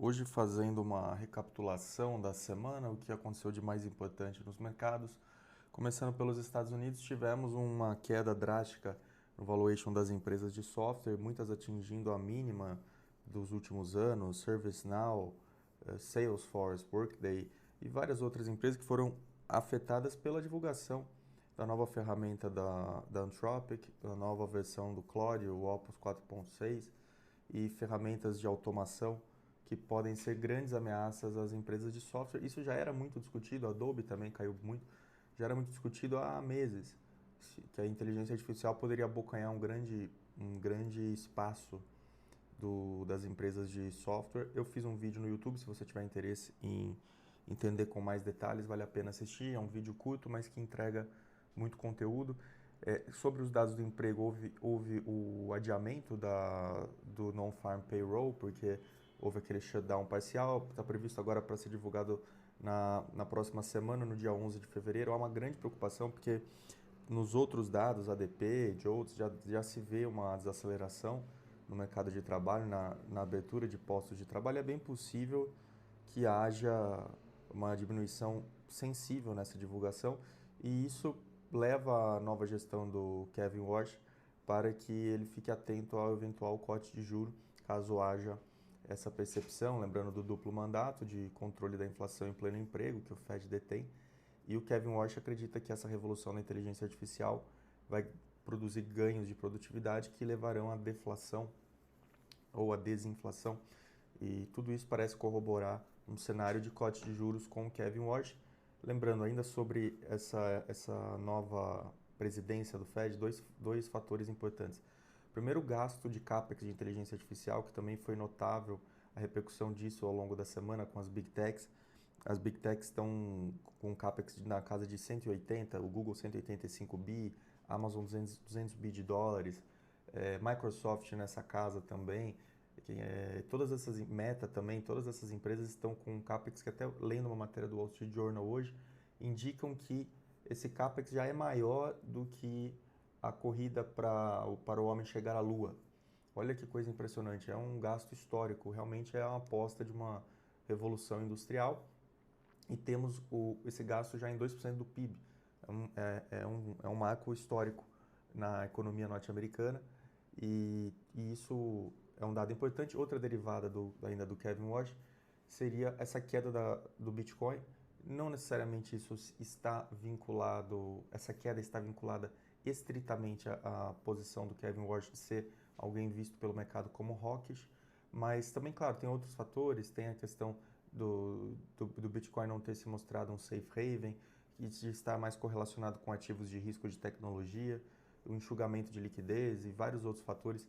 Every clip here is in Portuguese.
Hoje fazendo uma recapitulação da semana, o que aconteceu de mais importante nos mercados. Começando pelos Estados Unidos, tivemos uma queda drástica no valuation das empresas de software, muitas atingindo a mínima dos últimos anos, ServiceNow, Salesforce, Workday e várias outras empresas que foram afetadas pela divulgação da nova ferramenta da Anthropic, a nova versão do Claude, o Opus 4.6 e ferramentas de automação que podem ser grandes ameaças às empresas de software. Isso já era muito discutido, a Adobe também caiu muito, já era muito discutido há meses, que a inteligência artificial poderia abocanhar um grande espaço das empresas de software. Eu fiz um vídeo no YouTube, se você tiver interesse em entender com mais detalhes, vale a pena assistir. É um vídeo curto, mas que entrega muito conteúdo. Sobre os dados do emprego, houve o adiamento do non-farm payroll, porque houve aquele shutdown parcial, está previsto agora para ser divulgado na próxima semana, no dia 11 de fevereiro. Há uma grande preocupação, porque nos outros dados, ADP, JOLTS, já se vê uma desaceleração no mercado de trabalho, na abertura de postos de trabalho. É bem possível que haja uma diminuição sensível nessa divulgação, e isso leva a nova gestão do Kevin Warsh para que ele fique atento ao eventual corte de juros, caso haja essa percepção, lembrando do duplo mandato de controle da inflação em pleno emprego que o Fed detém. E o Kevin Warsh acredita que essa revolução da inteligência artificial vai produzir ganhos de produtividade que levarão à deflação ou à desinflação. E tudo isso parece corroborar um cenário de corte de juros com o Kevin Warsh. Lembrando ainda sobre essa nova presidência do Fed, dois fatores importantes. Primeiro, o gasto de CAPEX de inteligência artificial, que também foi notável a repercussão disso ao longo da semana com as Big Techs. As Big Techs estão com CAPEX na casa de 180, o Google 185 bi, Amazon 200 bi de dólares, Microsoft nessa casa também, todas essas, Meta também, todas essas empresas estão com CAPEX que, até lendo uma matéria do Wall Street Journal hoje, indicam que esse CAPEX já é maior do que a corrida para o homem chegar à Lua. Olha que coisa impressionante, é um gasto histórico, realmente é uma aposta de uma revolução industrial, e temos esse gasto já em 2% do PIB. É um marco histórico na economia norte-americana, e isso é um dado importante. Outra derivada ainda do Kevin Warsh seria essa queda do Bitcoin. Não necessariamente isso está vinculado, essa queda está vinculada estritamente à posição do Kevin Warsh de ser alguém visto pelo mercado como hawkish, mas também, claro, tem outros fatores, tem a questão do Bitcoin não ter se mostrado um safe haven, que está mais correlacionado com ativos de risco de tecnologia, o enxugamento de liquidez e vários outros fatores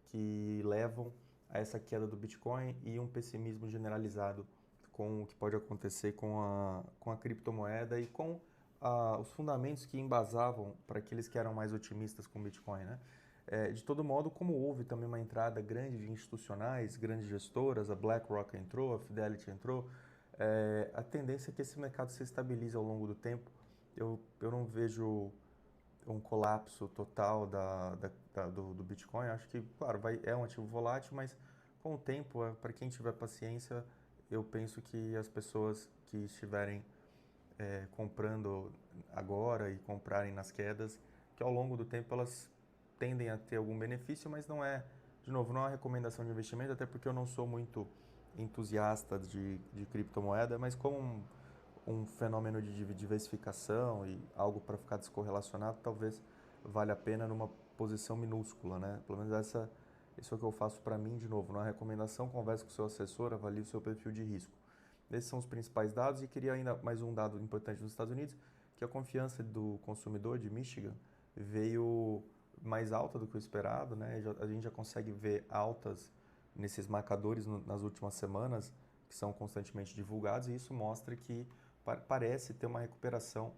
que levam a essa queda do Bitcoin e um pessimismo generalizado com o que pode acontecer com a criptomoeda e com os fundamentos que embasavam para aqueles que eram mais otimistas com o Bitcoin, né? De todo modo, como houve também uma entrada grande de institucionais, grandes gestoras, a BlackRock entrou, a Fidelity entrou, a tendência é que esse mercado se estabilize ao longo do tempo. Eu não vejo um colapso total do Bitcoin. Acho que, claro, é um ativo volátil, mas com o tempo, para quem tiver paciência, eu penso que as pessoas que estiverem comprando agora e comprarem nas quedas, que ao longo do tempo elas tendem a ter algum benefício, mas não é, de novo, não é uma recomendação de investimento, até porque eu não sou muito entusiasta de criptomoeda, mas como um fenômeno de diversificação e algo para ficar descorrelacionado, talvez valha a pena numa posição minúscula, né? Pelo menos isso é o que eu faço para mim, de novo, não é uma recomendação, converse com o seu assessor, avalie o seu perfil de risco. Esses são os principais dados, e queria ainda mais um dado importante nos Estados Unidos, que a confiança do consumidor de Michigan veio mais alta do que o esperado, né? A gente já consegue ver altas nesses marcadores nas últimas semanas, que são constantemente divulgados, e isso mostra que parece ter uma recuperação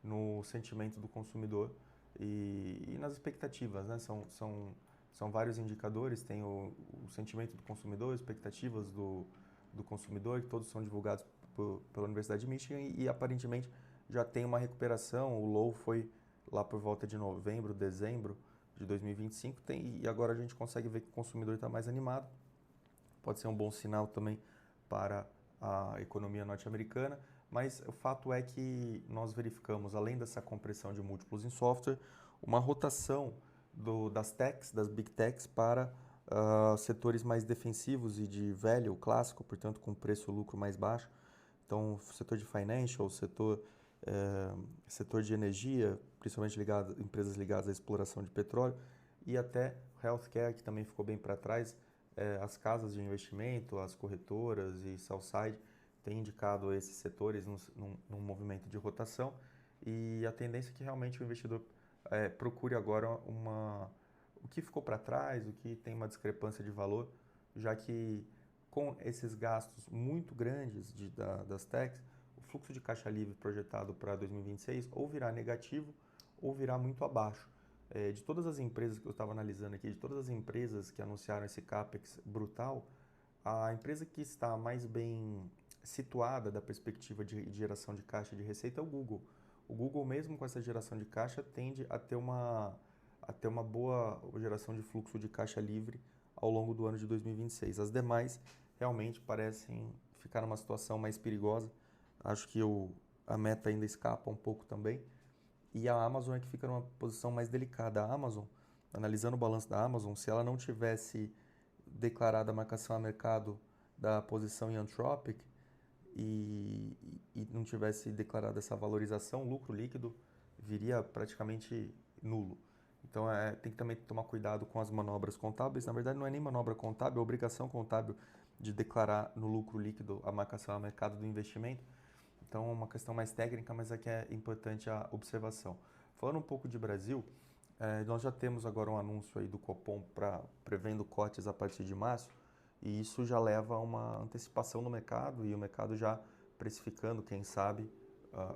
no sentimento do consumidor e nas expectativas, né? São vários indicadores, tem o sentimento do consumidor, expectativas do consumidor, que todos são divulgados pela Universidade de Michigan, e aparentemente já tem uma recuperação. O low foi lá por volta de novembro, dezembro de 2025, e agora a gente consegue ver que o consumidor está mais animado. Pode ser um bom sinal também para a economia norte-americana, mas o fato é que nós verificamos, além dessa compressão de múltiplos em software, uma rotação das techs, das big techs, para setores mais defensivos e de velho, clássico, portanto com preço-lucro mais baixo. Então, setor de financial, setor de energia, principalmente empresas ligadas à exploração de petróleo, e até healthcare, que também ficou bem para trás. As casas de investimento, as corretoras e sell-side têm indicado esses setores num movimento de rotação, e a tendência é que realmente o investidor procure agora o que ficou para trás, o que tem uma discrepância de valor, já que com esses gastos muito grandes das techs, o fluxo de caixa livre projetado para 2026 ou virá negativo ou virá muito abaixo. De todas as empresas que eu estava analisando aqui, de todas as empresas que anunciaram esse CAPEX brutal, a empresa que está mais bem situada da perspectiva de geração de caixa e de receita é o Google. O Google, mesmo com essa geração de caixa, tende a ter uma boa geração de fluxo de caixa livre ao longo do ano de 2026. As demais realmente parecem ficar numa situação mais perigosa. Acho que a Meta ainda escapa um pouco também. E a Amazon é que fica numa posição mais delicada. A Amazon, analisando o balanço da Amazon, se ela não tivesse declarado a marcação a mercado da posição em Anthropic e não tivesse declarado essa valorização, o lucro líquido viria praticamente nulo. Então tem que também tomar cuidado com as manobras contábeis. Na verdade, não é nem manobra contábil, é obrigação contábil de declarar no lucro líquido a marcação a mercado do investimento. Então, é uma questão mais técnica, mas aqui é importante a observação. Falando um pouco de Brasil, nós já temos agora um anúncio aí do Copom prevendo cortes a partir de março, e isso já leva a uma antecipação no mercado, e o mercado já precificando, quem sabe,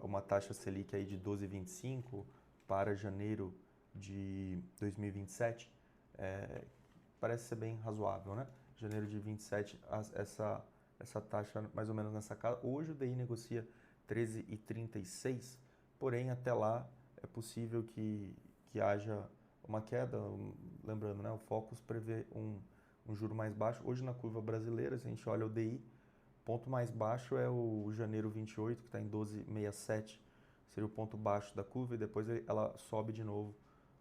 uma taxa Selic aí de 12,25 para janeiro de 2027. Parece ser bem razoável, né? Janeiro de 27, essa taxa mais ou menos nessa casa. Hoje o DI negocia 13,36, porém até lá é possível que haja uma queda. Lembrando, né, o Focus prevê um juro mais baixo. Hoje na curva brasileira, se a gente olha o DI, ponto mais baixo é o janeiro 28, que está em 12,67, seria o ponto baixo da curva, e depois ela sobe de novo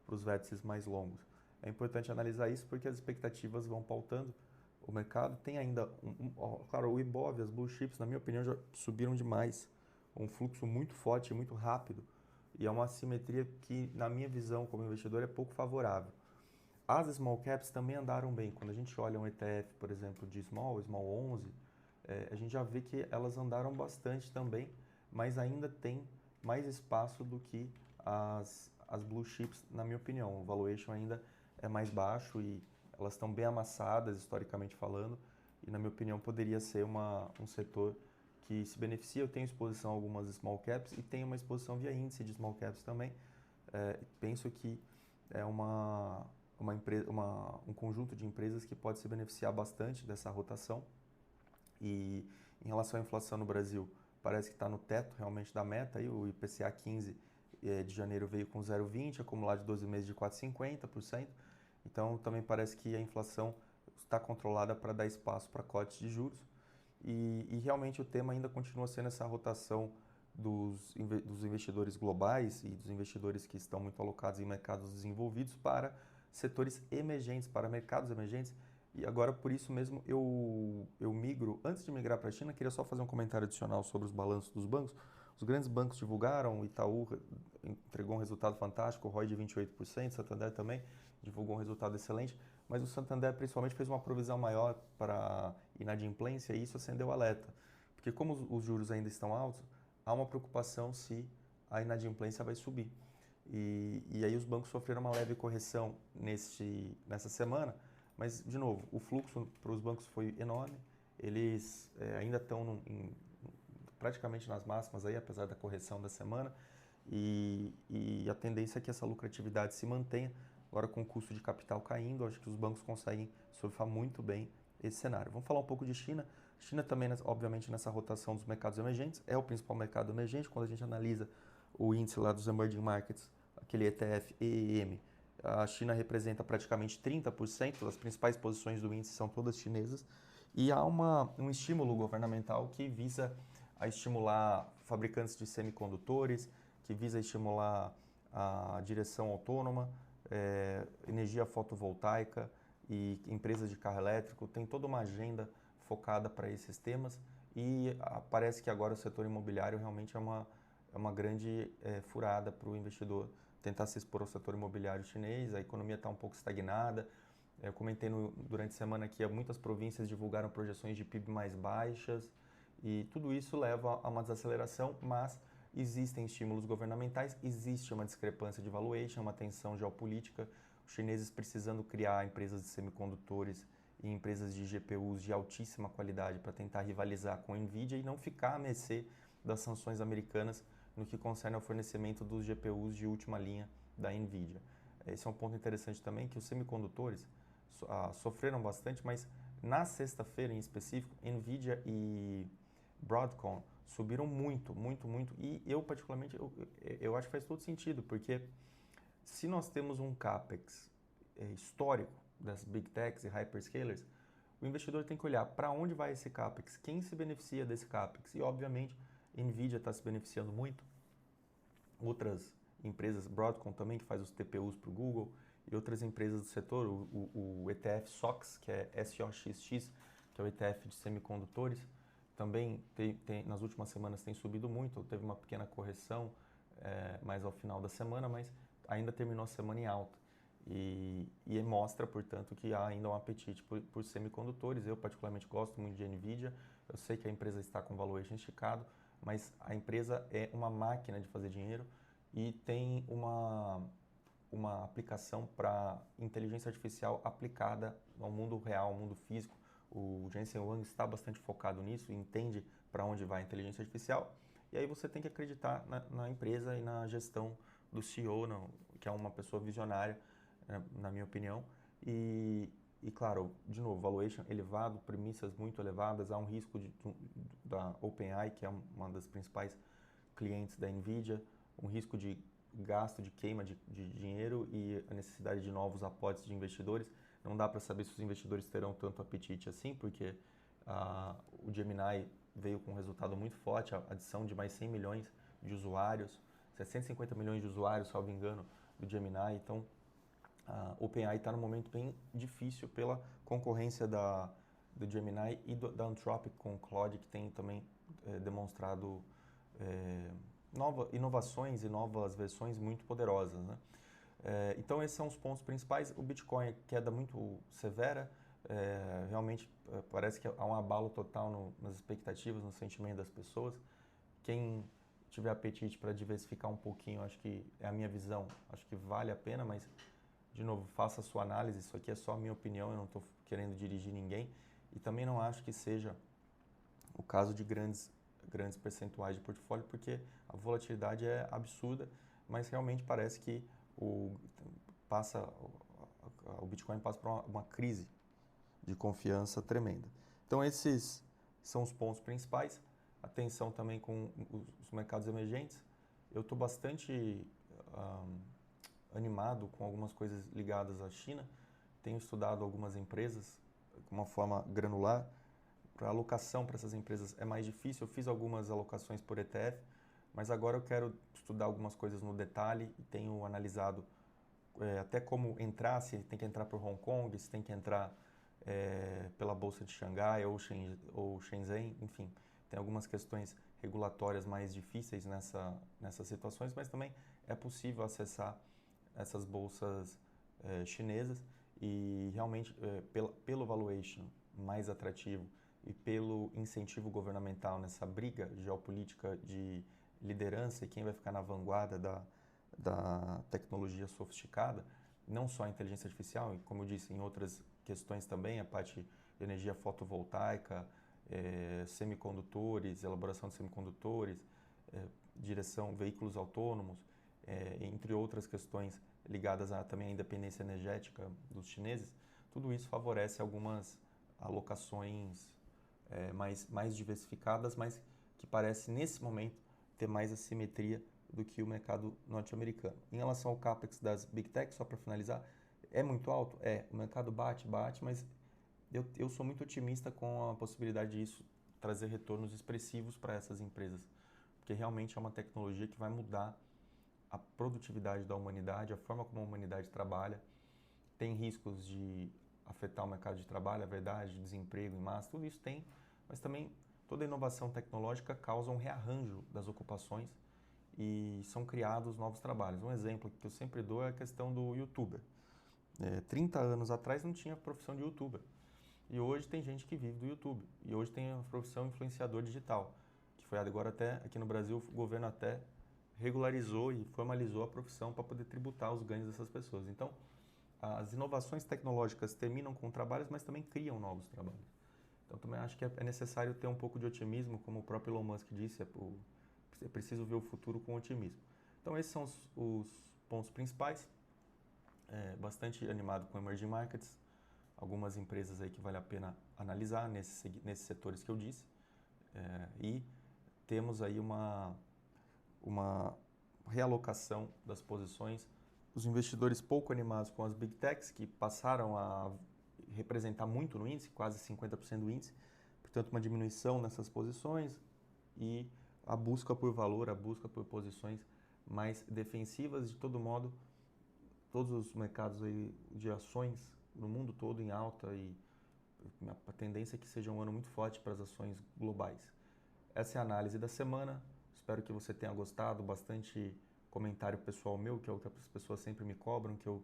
para os vértices mais longos. É importante analisar isso porque as expectativas vão pautando o mercado. Tem ainda, claro, o Ibov, as blue chips, na minha opinião, já subiram demais. Um fluxo muito forte, muito rápido. E é uma assimetria que, na minha visão como investidor, é pouco favorável. As small caps também andaram bem. Quando a gente olha um ETF, por exemplo, de small 11, a gente já vê que elas andaram bastante também, mas ainda tem mais espaço do que as blue chips, na minha opinião. O valuation ainda é mais baixo e elas estão bem amassadas, historicamente falando, e na minha opinião poderia ser um setor que se beneficia. Eu tenho exposição a algumas small caps e tenho uma exposição via índice de small caps também. Penso que é um conjunto de empresas que pode se beneficiar bastante dessa rotação. E em relação à inflação no Brasil, parece que está no teto realmente da meta. Aí, o IPCA 15 de janeiro veio com 0,20, acumulado de 12 meses de 4,50%. Então, também parece que a inflação está controlada para dar espaço para cortes de juros. E realmente o tema ainda continua sendo essa rotação dos investidores globais e dos investidores que estão muito alocados em mercados desenvolvidos para setores emergentes, para mercados emergentes. E agora, por isso mesmo, eu migro. Antes de migrar para a China, queria só fazer um comentário adicional sobre os balanços dos bancos. Os grandes bancos divulgaram, o Itaú entregou um resultado fantástico, o ROI de 28%, o Santander também divulgou um resultado excelente, mas o Santander principalmente fez uma provisão maior para inadimplência, e isso acendeu o alerta. Porque como os juros ainda estão altos, há uma preocupação se a inadimplência vai subir. E aí os bancos sofreram uma leve correção nessa semana, mas, de novo, o fluxo para os bancos foi enorme. Eles ainda estão praticamente nas máximas, aí, apesar da correção da semana, e a tendência é que essa lucratividade se mantenha. Agora, com o custo de capital caindo, acho que os bancos conseguem surfar muito bem esse cenário. Vamos falar um pouco de China. China também, obviamente, nessa rotação dos mercados emergentes, é o principal mercado emergente. Quando a gente analisa o índice lá dos Emerging Markets, aquele ETF EEM, a China representa praticamente 30%, das principais posições do índice são todas chinesas, E há um estímulo governamental que visa a estimular fabricantes de semicondutores, que visa estimular a direção autônoma, energia fotovoltaica e empresas de carro elétrico. Tem toda uma agenda focada para esses temas e parece que agora o setor imobiliário realmente é uma grande furada para o investidor tentar se expor ao setor imobiliário chinês. A economia está um pouco estagnada. Eu comentei durante a semana que muitas províncias divulgaram projeções de PIB mais baixas e tudo isso leva a uma desaceleração, mas existem estímulos governamentais, existe uma discrepância de valuation, uma tensão geopolítica, os chineses precisando criar empresas de semicondutores e empresas de GPUs de altíssima qualidade para tentar rivalizar com a Nvidia e não ficar a mercê das sanções americanas no que concerne ao fornecimento dos GPUs de última linha da Nvidia. Esse é um ponto interessante também, que os semicondutores sofreram bastante, mas na sexta-feira em específico, Nvidia e Broadcom subiram muito, muito, muito, e eu particularmente, eu acho que faz todo sentido, porque se nós temos um CAPEX histórico das Big Techs e Hyperscalers, o investidor tem que olhar para onde vai esse CAPEX, quem se beneficia desse CAPEX, e obviamente Nvidia está se beneficiando muito, outras empresas, Broadcom também, que faz os TPUs para o Google, e outras empresas do setor, o ETF SOX, que é SOXX, que é o ETF de semicondutores, também nas últimas semanas tem subido muito, teve uma pequena correção mais ao final da semana, mas ainda terminou a semana em alta. E mostra, portanto, que há ainda um apetite por semicondutores. Eu particularmente gosto muito de Nvidia, eu sei que a empresa está com valuation esticado, mas a empresa é uma máquina de fazer dinheiro e tem uma aplicação para inteligência artificial aplicada ao mundo real, ao mundo físico. O Jensen Huang está bastante focado nisso e entende para onde vai a inteligência artificial. E aí você tem que acreditar na empresa e na gestão do CEO, que é uma pessoa visionária, na minha opinião. E claro, de novo, valuation elevado, premissas muito elevadas, há um risco da OpenAI, que é uma das principais clientes da Nvidia, um risco de gasto, de queima de dinheiro e a necessidade de novos aportes de investidores. Não dá para saber se os investidores terão tanto apetite assim, porque o Gemini veio com um resultado muito forte, a adição de mais 100 milhões de usuários, 750 milhões de usuários, salvo engano, do Gemini. Então, a OpenAI está num momento bem difícil pela concorrência do Gemini e da Anthropic com o Claude, que tem também demonstrado inovações e novas versões muito poderosas, né? Então esses são os pontos principais. O Bitcoin, queda muito severa, realmente parece que há um abalo total nas expectativas, no sentimento das pessoas. Quem tiver apetite para diversificar um pouquinho, acho que é a minha visão, acho que vale a pena, mas de novo, faça a sua análise, isso aqui é só a minha opinião, eu não estou querendo dirigir ninguém e também não acho que seja o caso de grandes percentuais de portfólio, porque a volatilidade é absurda, mas realmente parece que o Bitcoin passa por uma crise de confiança tremenda. Então esses são os pontos principais. Atenção também com os mercados emergentes. Eu estou bastante animado com algumas coisas ligadas à China. Tenho estudado algumas empresas de uma forma granular. Para alocação para essas empresas é mais difícil. Eu fiz algumas alocações por ETF, mas agora eu quero estudar algumas coisas no detalhe e tenho analisado até como entrar, se tem que entrar por Hong Kong, se tem que entrar pela Bolsa de Xangai ou Shenzhen, enfim. Tem algumas questões regulatórias mais difíceis nessas situações, mas também é possível acessar essas bolsas chinesas e realmente pelo valuation mais atrativo e pelo incentivo governamental nessa briga geopolítica de liderança e quem vai ficar na vanguarda da tecnologia sofisticada, não só a inteligência artificial, e como eu disse, em outras questões também, a parte de energia fotovoltaica, semicondutores, elaboração de semicondutores, direção, veículos autônomos, entre outras questões ligadas também à independência energética dos chineses, tudo isso favorece algumas alocações mais diversificadas, mas que parece nesse momento ter mais assimetria do que o mercado norte-americano. Em relação ao CAPEX das Big Techs, só para finalizar, é muito alto? O mercado bate, mas Eu sou muito otimista com a possibilidade disso trazer retornos expressivos para essas empresas, porque realmente é uma tecnologia que vai mudar a produtividade da humanidade, a forma como a humanidade trabalha. Tem riscos de afetar o mercado de trabalho, a verdade, desemprego em massa, tudo isso tem, mas também toda inovação tecnológica causa um rearranjo das ocupações e são criados novos trabalhos. Um exemplo que eu sempre dou é a questão do youtuber. 30 anos atrás não tinha profissão de youtuber. E hoje tem gente que vive do YouTube. E hoje tem a profissão influenciador digital, que foi agora até, aqui no Brasil, o governo até regularizou e formalizou a profissão para poder tributar os ganhos dessas pessoas. Então, as inovações tecnológicas terminam com trabalhos, mas também criam novos trabalhos. Então, também acho que é necessário ter um pouco de otimismo, como o próprio Elon Musk disse, é preciso ver o futuro com otimismo. Então, esses são os pontos principais. Bastante animado com emerging markets, algumas empresas aí que vale a pena analisar nesses setores que eu disse. E temos aí uma realocação das posições. Os investidores pouco animados com as Big Techs, que passaram a representar muito no índice, quase 50% do índice, portanto uma diminuição nessas posições e a busca por valor, a busca por posições mais defensivas. De todo modo, todos os mercados aí de ações no mundo todo em alta e a tendência é que seja um ano muito forte para as ações globais. Essa é a análise da semana. Espero que você tenha gostado. Bastante comentário pessoal meu, que é o que as pessoas sempre me cobram, que eu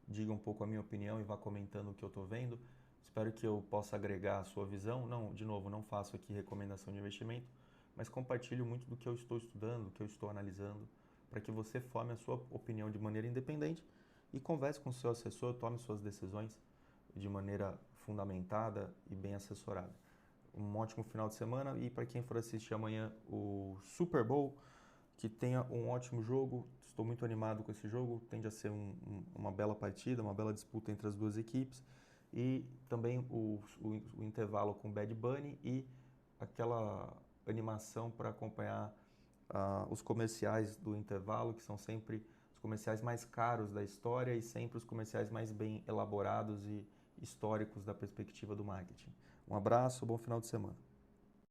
diga um pouco a minha opinião e vá comentando o que eu estou vendo. Espero que eu possa agregar a sua visão. Não, de novo, não faço aqui recomendação de investimento, mas compartilho muito do que eu estou estudando, do que eu estou analisando, para que você forme a sua opinião de maneira independente e converse com o seu assessor, tome suas decisões de maneira fundamentada e bem assessorada. Um ótimo final de semana e para quem for assistir amanhã o Super Bowl, que tenha um ótimo jogo. Estou muito animado com esse jogo, tende a ser uma bela partida, uma bela disputa entre as duas equipes. E também o intervalo com Bad Bunny e aquela animação para acompanhar os comerciais do intervalo, que são sempre os comerciais mais caros da história e sempre os comerciais mais bem elaborados e históricos da perspectiva do marketing. Um abraço, bom final de semana.